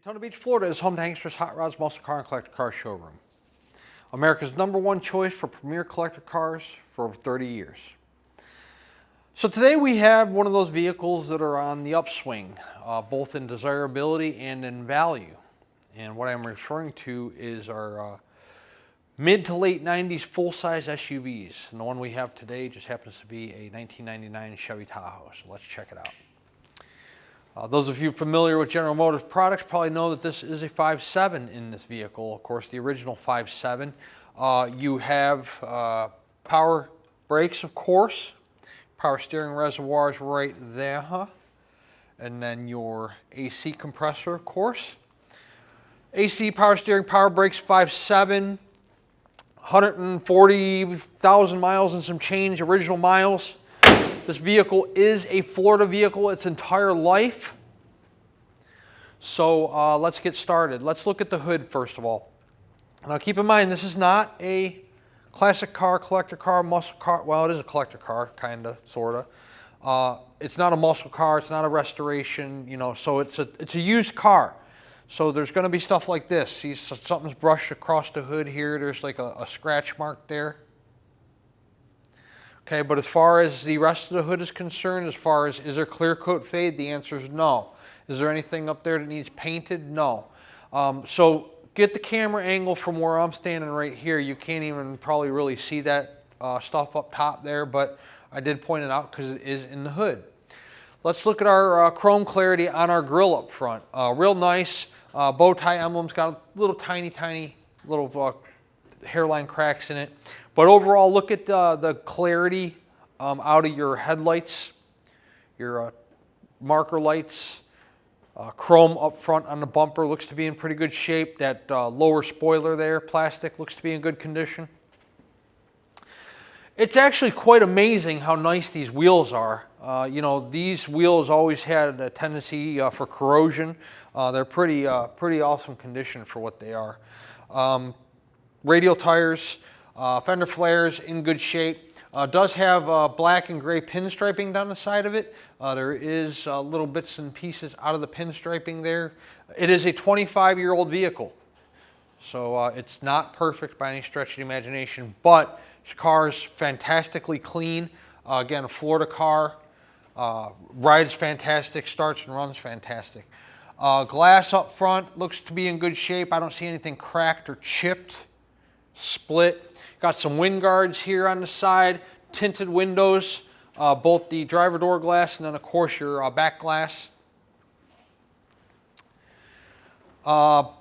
Daytona Beach, Florida is home to Hankster's Hot Rods Muscle Car and Collector Car Showroom. America's #1 choice for premier collector cars for over 30 years. So today we have one of those vehicles that are on the upswing, both in desirability and in value. And what I'm referring to is our mid to late 90s full-size SUVs. And the one we have today just happens to be a 1999 Chevy Tahoe, so let's check it out. Those of you familiar with General Motors products probably know that this is a 5.7 in this vehicle. Of course, the original 5.7. You have power brakes, of course, power steering reservoirs right there, and then your AC compressor, of course. AC, power steering, power brakes, 5.7, 140,000 miles and some change, original miles. This vehicle is a Florida vehicle its entire life. So let's get started. Let's look at the hood first of all. Now keep in mind, this is not a classic car, collector car, muscle car. Well, it is a collector car, kind of, sort of. It's not a muscle car. It's not a restoration, you know, so it's a used car. So there's going to be stuff like this. See, something's brushed across the hood here. There's like a scratch mark there. Okay, but as far as the rest of the hood is concerned, as far as is there clear coat fade, the answer is no. Is there anything up there that needs painted? No. So get the camera angle from where I'm standing right here. You can't even probably really see that stuff up top there, but I did point it out because it is in the hood. Let's look at our chrome clarity on our grille up front. Real nice. Bow tie emblem's got a little tiny little hairline cracks in it. But overall, look at the clarity out of your headlights, your marker lights. Chrome up front on the bumper looks to be in pretty good shape. That lower spoiler there, plastic, looks to be in good condition. It's actually quite amazing how nice these wheels are. You know, these wheels always had a tendency for corrosion. They're pretty awesome condition for what they are. Radial tires, fender flares in good shape. Does have black and gray pinstriping down the side of it. There is little bits and pieces out of the pinstriping there. It is a 25-year-old vehicle, so it's not perfect by any stretch of the imagination, but this car is fantastically clean. Again, a Florida car. Rides fantastic, starts and runs fantastic. Glass up front looks to be in good shape. I don't see anything cracked or chipped, split. Got some wind guards here on the side, tinted windows, both the driver door glass and then of course your back glass.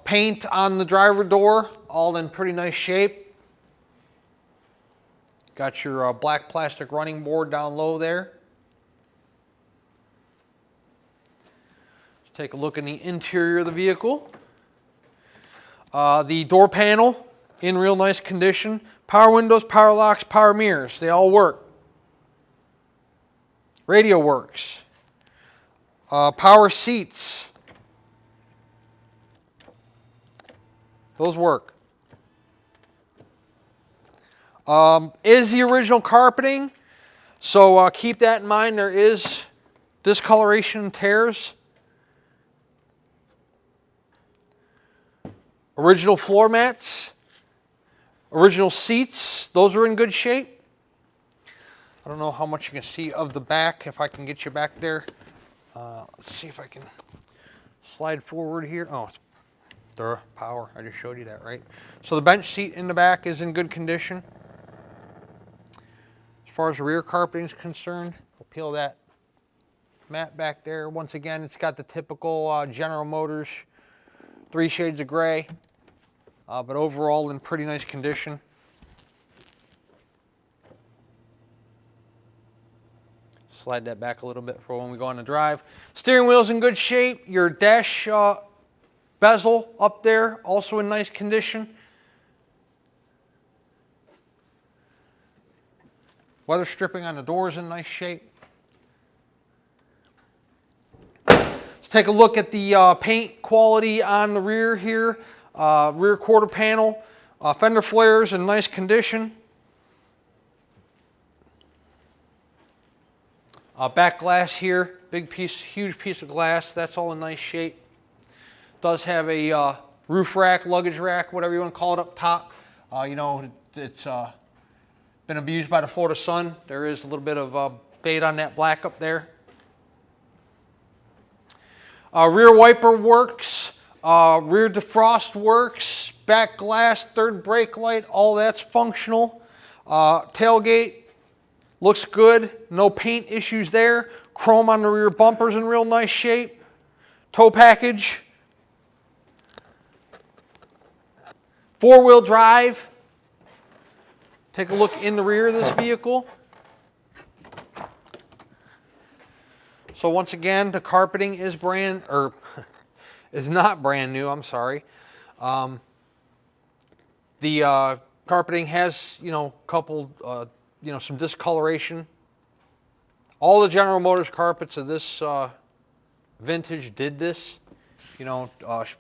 Paint on the driver door, all in pretty nice shape. Got your black plastic running board down low there. Let's take a look in the interior of the vehicle. The door panel in real nice condition. Power windows, power locks, power mirrors, they all work. Radio works. Power seats, those work. Is the original carpeting, so keep that in mind. There is discoloration and tears. Original floor mats. Original seats, those are in good shape. I don't know how much you can see of the back, if I can get you back there. Let's see if I can slide forward here. Oh, it's the power, I just showed you that, right? So the bench seat in the back is in good condition. As far as the rear carpeting is concerned, we'll peel that mat back there. Once again, it's got the typical General Motors 3 shades of gray. But overall in pretty nice condition. Slide that back a little bit for when we go on the drive. Steering wheel's in good shape. Your dash bezel up there, also in nice condition. Weather stripping on the doors in nice shape. Let's take a look at the paint quality on the rear here. Rear quarter panel, fender flares in nice condition. Back glass here, big piece, huge piece of glass. That's all in nice shape. Does have a roof rack, luggage rack, whatever you want to call it up top. You know, it's been abused by the Florida sun. There is a little bit of fade on that black up there. Rear wiper works, rear defrost works, back glass, third brake light, all that's functional. Tailgate looks good, no paint issues there. Chrome on the rear bumpers in real nice shape. Tow package. Four-wheel drive. Take a look in the rear of this vehicle. So once again, the carpeting is is not brand new, I'm sorry. The carpeting has, you know, couple, you know, some discoloration. All the General Motors carpets of this vintage did this. You know,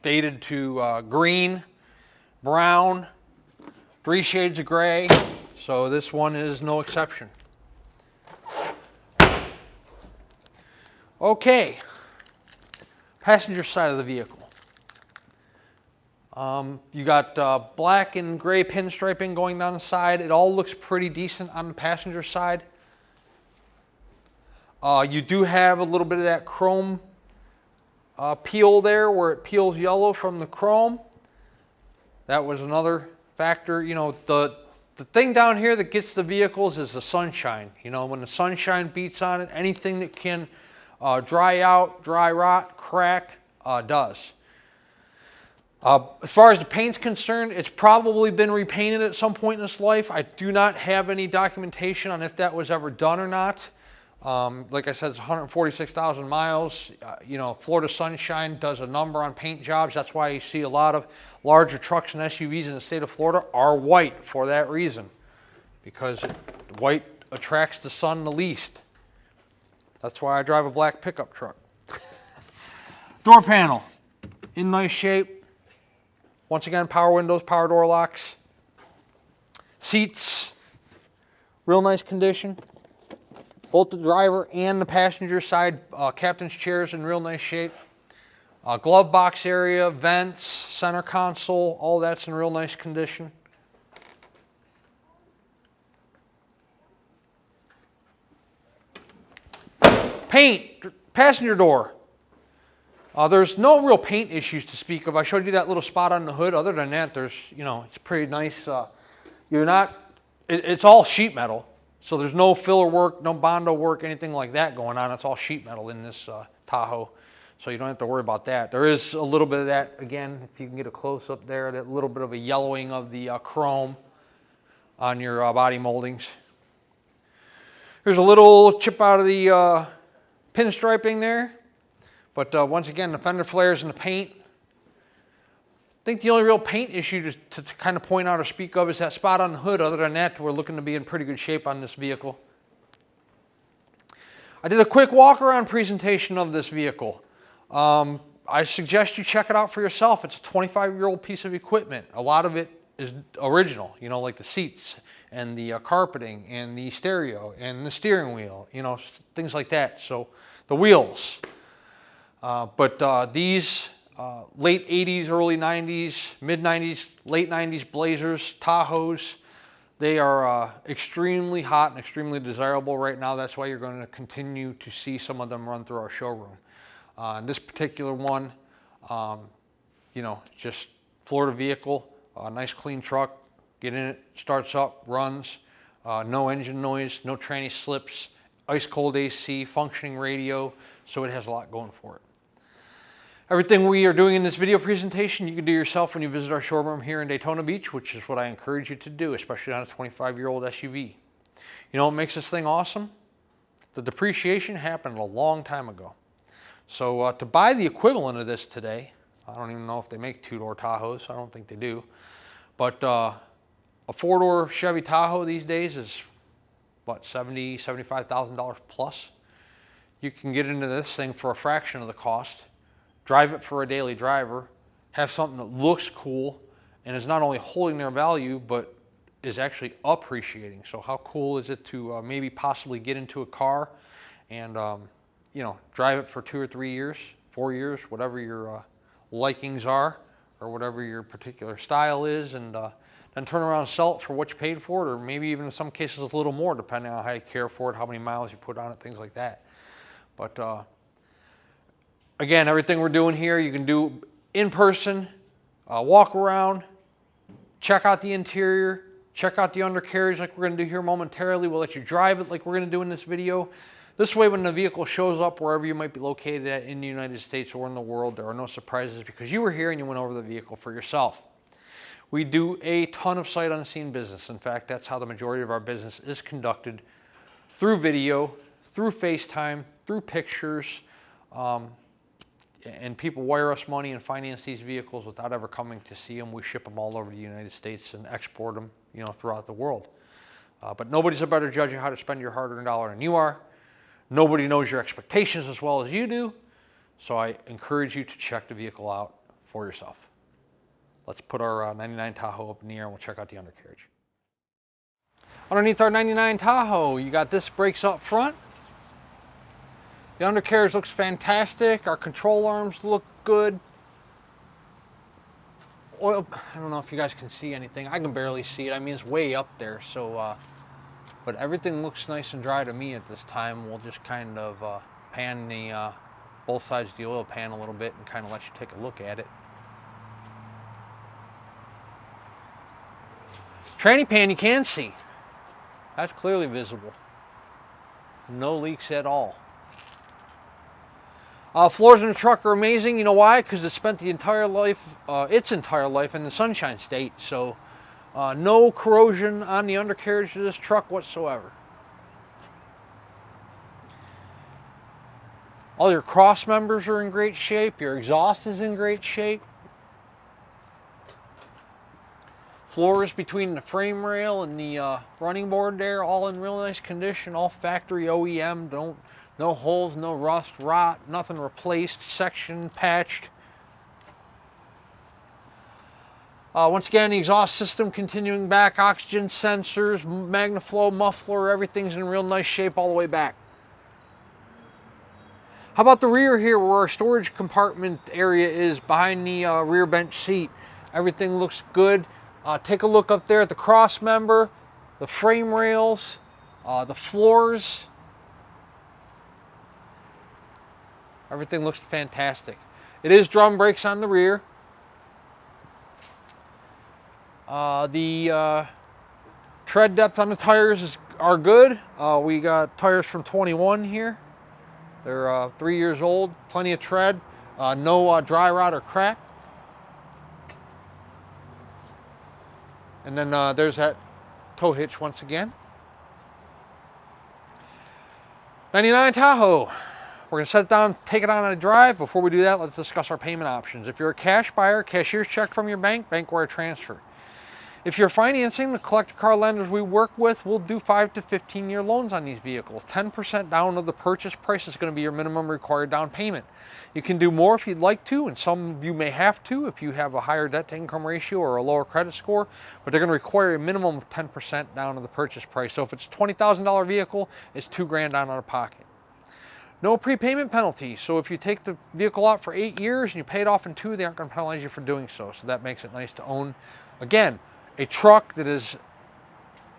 faded to green, brown, 3 shades of gray. So this one is no exception. Okay, passenger side of the vehicle. You got black and gray pinstriping going down the side. It all looks pretty decent on the passenger side. You do have a little bit of that chrome peel there where it peels yellow from the chrome. That was another factor. You know, the thing down here that gets the vehicles is the sunshine. You know, when the sunshine beats on it, anything that can dry out, dry rot, crack, does. As far as the paint's concerned, it's probably been repainted at some point in its life. I do not have any documentation on if that was ever done or not. Like I said, it's 146,000 miles. You know, Florida Sunshine does a number on paint jobs. That's why you see a lot of larger trucks and SUVs in the state of Florida are white for that reason, because white attracts the sun the least. That's why I drive a black pickup truck. Door panel, in nice shape. Once again, power windows, power door locks. Seats, real nice condition. Both the driver and the passenger side captain's chairs in real nice shape. Glove box area, vents, center console, all that's in real nice condition. Paint, passenger door. There's no real paint issues to speak of. I showed you that little spot on the hood. Other than that, there's, you know, it's pretty nice. It's all sheet metal. So there's no filler work, no Bondo work, anything like that going on. It's all sheet metal in this Tahoe. So you don't have to worry about that. There is a little bit of that, again, if you can get a close up there, that little bit of a yellowing of the chrome on your body moldings. There's a little chip out of the pinstriping there. But once again, the fender flares and the paint. I think the only real paint issue to kind of point out or speak of is that spot on the hood. Other than that, we're looking to be in pretty good shape on this vehicle. I did a quick walk around presentation of this vehicle. I suggest you check it out for yourself. It's a 25-year-old piece of equipment. A lot of it is original, you know, like the seats and the carpeting and the stereo and the steering wheel, you know, things like that. So the wheels. But these late 80s, early 90s, mid 90s, late 90s Blazers, Tahoes, they are extremely hot and extremely desirable right now. That's why you're going to continue to see some of them run through our showroom. This particular one, you know, just Florida vehicle, nice clean truck, get in it, starts up, runs, no engine noise, no tranny slips, ice cold AC, functioning radio, so it has a lot going for it. Everything we are doing in this video presentation, you can do yourself when you visit our showroom here in Daytona Beach, which is what I encourage you to do, especially on a 25-year-old SUV. You know what makes this thing awesome? The depreciation happened a long time ago. So to buy the equivalent of this today, I don't even know if they make two-door Tahoes. I don't think they do. But a four-door Chevy Tahoe these days is, what, $70,000, $75,000 plus? You can get into this thing for a fraction of the cost. Drive it for a daily driver, have something that looks cool and is not only holding their value, but is actually appreciating. So how cool is it to maybe possibly get into a car and you know, drive it for 2 or 3 years, 4 years, whatever your likings are, or whatever your particular style is, and then turn around and sell it for what you paid for it, or maybe even in some cases a little more, depending on how you care for it, how many miles you put on it, things like that. But again, everything we're doing here, you can do in person, walk around, check out the interior, check out the undercarriage like we're going to do here momentarily. We'll let you drive it like we're going to do in this video. This way, when the vehicle shows up wherever you might be located at in the United States or in the world, there are no surprises because you were here and you went over the vehicle for yourself. We do a ton of sight unseen business. In fact, that's how the majority of our business is conducted, through video, through FaceTime, through pictures, and people wire us money and finance these vehicles without ever coming to see them. We ship them all over the United States and export them, throughout the world. But nobody's a better judge of how to spend your hard-earned dollar than you are. Nobody knows your expectations as well as you do. So I encourage you to check the vehicle out for yourself. Let's put our 99 Tahoe up in the air and we'll check out the undercarriage. Underneath our 99 Tahoe, you got disc brakes up front. The undercarriage looks fantastic. Our control arms look good. Oil, I don't know if you guys can see anything. I can barely see it. I mean, it's way up there. So, but everything looks nice and dry to me at this time. We'll just kind of pan the both sides of the oil pan a little bit and kind of let you take a look at it. Tranny pan you can see. That's clearly visible. No leaks at all. Floors in the truck are amazing. You know why? Because it spent the entire life, its entire life in the sunshine state. So no corrosion on the undercarriage of this truck whatsoever. All your cross members are in great shape. Your exhaust is in great shape. Floors between the frame rail and the running board there, all in real nice condition, all factory OEM. No holes, no rust, rot, nothing replaced, sectioned, patched. Once again, the exhaust system continuing back, oxygen sensors, MagnaFlow, muffler, everything's in real nice shape all the way back. How about the rear here where our storage compartment area is behind the rear bench seat? Everything looks good. Take a look up there at the cross member, the frame rails, the floors. Everything looks fantastic. It is drum brakes on the rear. The tread depth on the tires are good. We got tires from 21 here. They're 3 years old, plenty of tread, no dry rot or crack. And then there's that tow hitch once again. 99 Tahoe. We're going to set it down, take it on a drive. Before we do that, let's discuss our payment options. If you're a cash buyer, cashier's check from your bank, bank wire transfer. If you're financing, the collector car lenders we work with will do 5 to 15-year loans on these vehicles. 10% down of the purchase price is going to be your minimum required down payment. You can do more if you'd like to, and some of you may have to if you have a higher debt-to-income ratio or a lower credit score, but they're going to require a minimum of 10% down of the purchase price. So if it's a $20,000 vehicle, it's $2,000 down out of pocket. No prepayment penalty. So if you take the vehicle out for 8 years and you pay it off in 2, they aren't going to penalize you for doing so. So that makes it nice to own, again, a truck that is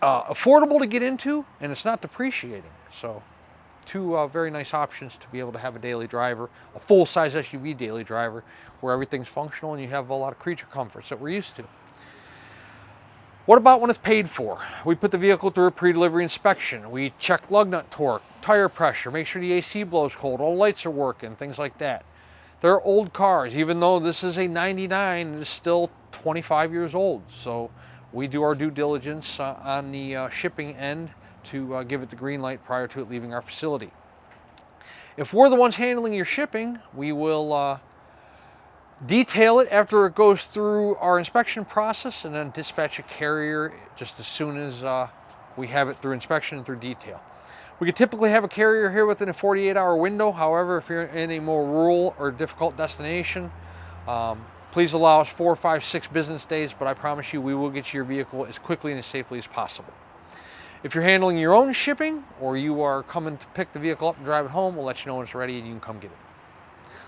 affordable to get into and it's not depreciating. So two very nice options to be able to have a daily driver, a full-size SUV daily driver where everything's functional and you have a lot of creature comforts that we're used to. What about when it's paid for? We put the vehicle through a pre-delivery inspection. We check lug nut torque, tire pressure, make sure the AC blows cold, all the lights are working, things like that. They're old cars. Even though this is a 99, it's still 25 years old. So we do our due diligence on the shipping end to give it the green light prior to it leaving our facility. If we're the ones handling your shipping, we will detail it after it goes through our inspection process and then dispatch a carrier just as soon as we have it through inspection and through detail. We could typically have a carrier here within a 48-hour window. However, if you're in a more rural or difficult destination, please allow us 4, 5, 6 business days, but I promise you we will get you your vehicle as quickly and as safely as possible. If you're handling your own shipping or you are coming to pick the vehicle up and drive it home, we'll let you know when it's ready and you can come get it.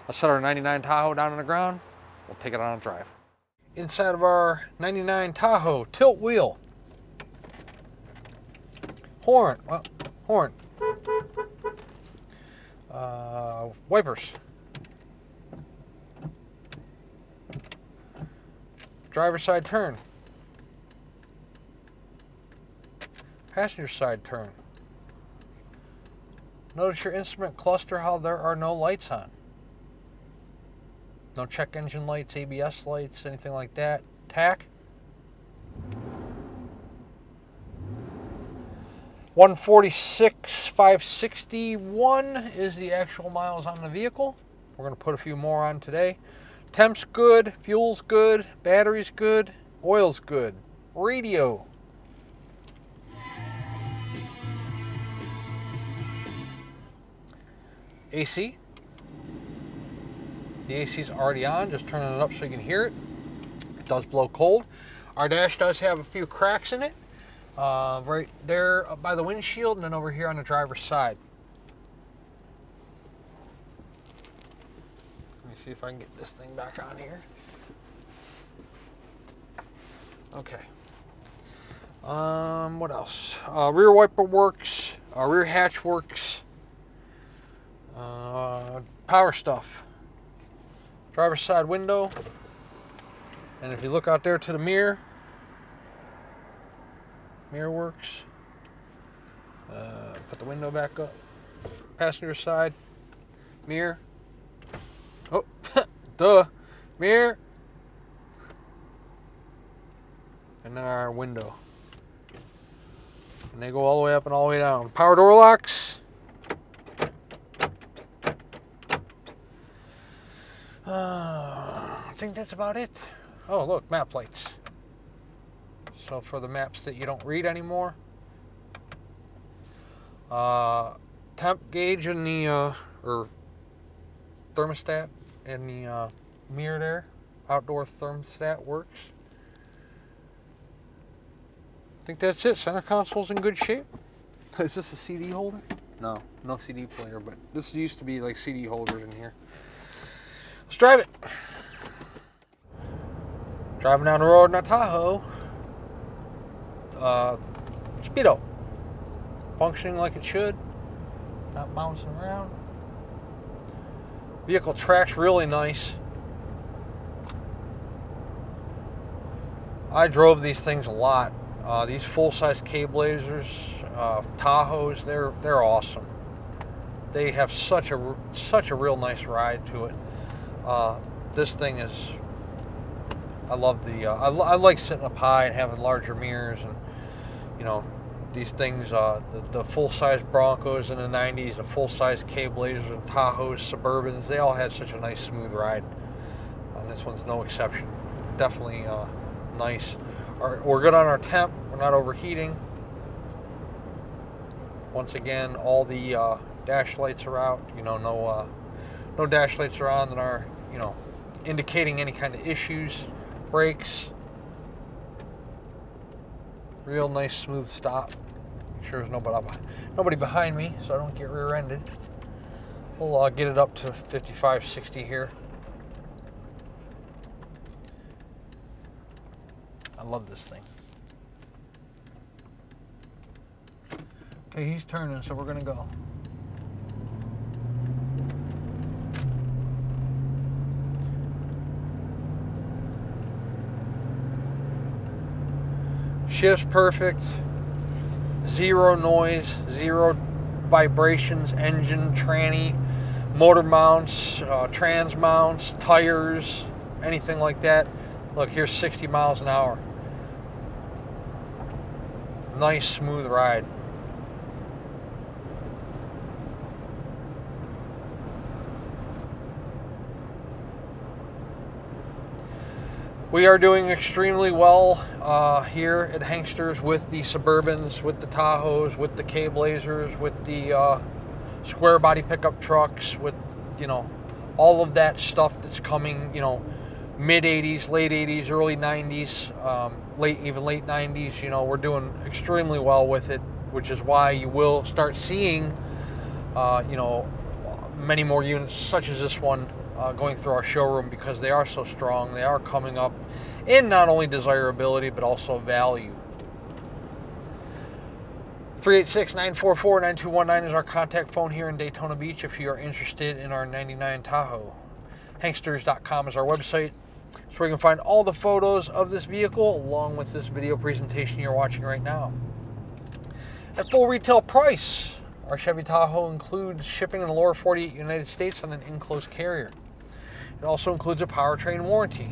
Let's set our 99 Tahoe down on the ground we'll take it on a drive. Inside of our 99 Tahoe, tilt wheel. Horn, well, horn. Wipers. Driver's side turn. Passenger side turn. Notice your instrument cluster, how there are no lights on. No check engine lights, ABS lights, anything like that. Tack. 146,561 is the actual miles on the vehicle. We're going to put a few more on today. Temp's good, fuel's good, battery's good, oil's good. Radio. AC. The AC's already on, just turning it up so you can hear it. It does blow cold. Our dash does have a few cracks in it. Right there by the windshield and then over here on the driver's side. Let me see if I can get this thing back on here. Okay. What else? Rear wiper works. Rear hatch works. Power stuff. Driver's side window. And if you look out there to the mirror, mirror works. Put the window back up. Passenger side, mirror. Oh, duh, mirror. And then our window. And they go all the way up and all the way down. Power door locks. I think that's about it. Oh, look, map lights. So for the maps that you don't read anymore. Temp gauge in the, or thermostat in the mirror there. Outdoor thermostat works. I think that's it. Center console's in good shape. Is this a CD holder? No, no CD player, but this used to be like CD holders in here. Let's drive it. Driving down the road in a Tahoe. Speedo. Functioning like it should. Not bouncing around. Vehicle tracks really nice. I drove these things a lot. These full-size K-Blazers, Tahoes, they're awesome. They have such a real nice ride to it. This thing is, I love the, I like sitting up high and having larger mirrors, and you know, these things, the full-size Broncos in the 90s, the full-size K-Blazers and Tahoes, Suburbans, they all had such a nice smooth ride. And this one's no exception. Definitely nice. We're good on our temp. We're not overheating. Once again, all the dash lights are out. You know, no dash lights are on that are, you know, indicating any kind of issues. Brakes. Real nice smooth stop. Make sure there's nobody behind me, so I don't get rear-ended. We'll get it up to 55, 60 here. I love this thing. Okay, he's turning, so we're gonna go. Shift's perfect. Zero noise, zero vibrations, engine, tranny, motor mounts, trans mounts, tires, anything like that. Look, here's 60 miles an hour. Nice smooth ride. We are doing extremely well here at Hanksters with the Suburbans, with the Tahoes, with the K-Blazers, with the square body pickup trucks, with, you know, all of that stuff that's coming, you know, mid 80s, late 80s, early 90s, even late 90s. You know, we're doing extremely well with it, which is why you will start seeing, you know, many more units such as this one going through our showroom because they are so strong. They are coming up in not only desirability but also value. 386-944-9219 is our contact phone here in Daytona Beach if you are interested in our 99 Tahoe. Hanksters.com is our website. It's where you can find all the photos of this vehicle along with this video presentation you're watching right now. At full retail price, our Chevy Tahoe includes shipping in the lower 48 United States on an enclosed carrier. It also includes a powertrain warranty.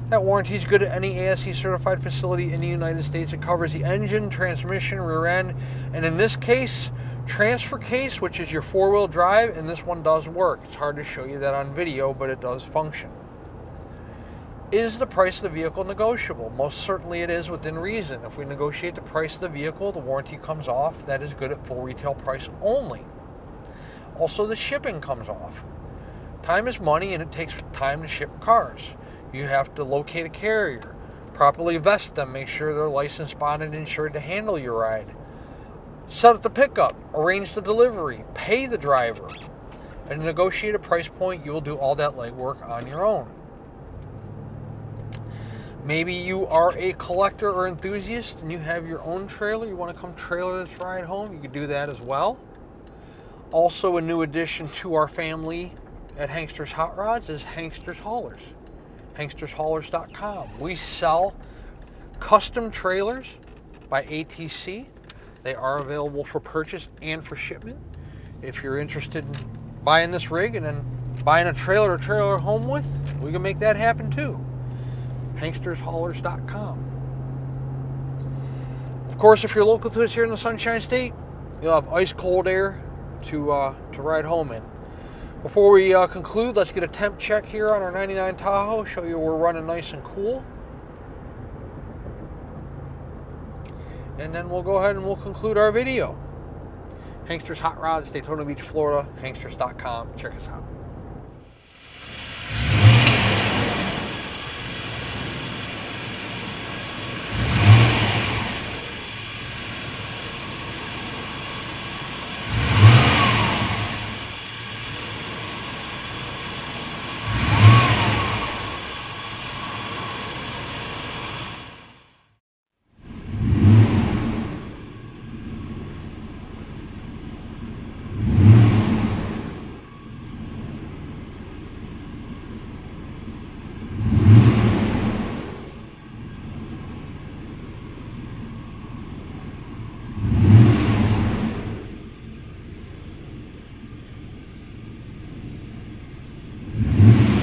That warranty is good at any ASE certified facility in the United States. It covers the engine, transmission, rear end, and in this case, transfer case, which is your four-wheel drive, and this one does work. It's hard to show you that on video, but it does function. Is the price of the vehicle negotiable? Most certainly it is within reason. If we negotiate the price of the vehicle, the warranty comes off. That is good at full retail price only. Also, the shipping comes off. Time is money, and it takes time to ship cars. You have to locate a carrier, properly vest them, make sure they're licensed, bonded, and insured to handle your ride. Set up the pickup, arrange the delivery, pay the driver. At a negotiated price point, you will do all that legwork on your own. Maybe you are a collector or enthusiast and you have your own trailer. You want to come trailer this ride home, you can do that as well. Also, a new addition to our family at Hanksters Hot Rods is Hanksters Haulers. Hankstershaulers.com. We sell custom trailers by ATC. They are available for purchase and for shipment. If you're interested in buying this rig and then buying a trailer home with, we can make that happen too. Hankstershaulers.com. Of course, if you're local to us here in the Sunshine State, you'll have ice cold air to ride home in. Before we conclude, let's get a temp check here on our 99 Tahoe, show you we're running nice and cool. And then we'll go ahead and we'll conclude our video. Hanksters Hot Rods, Daytona Beach, Florida, Hanksters.com. Check us out.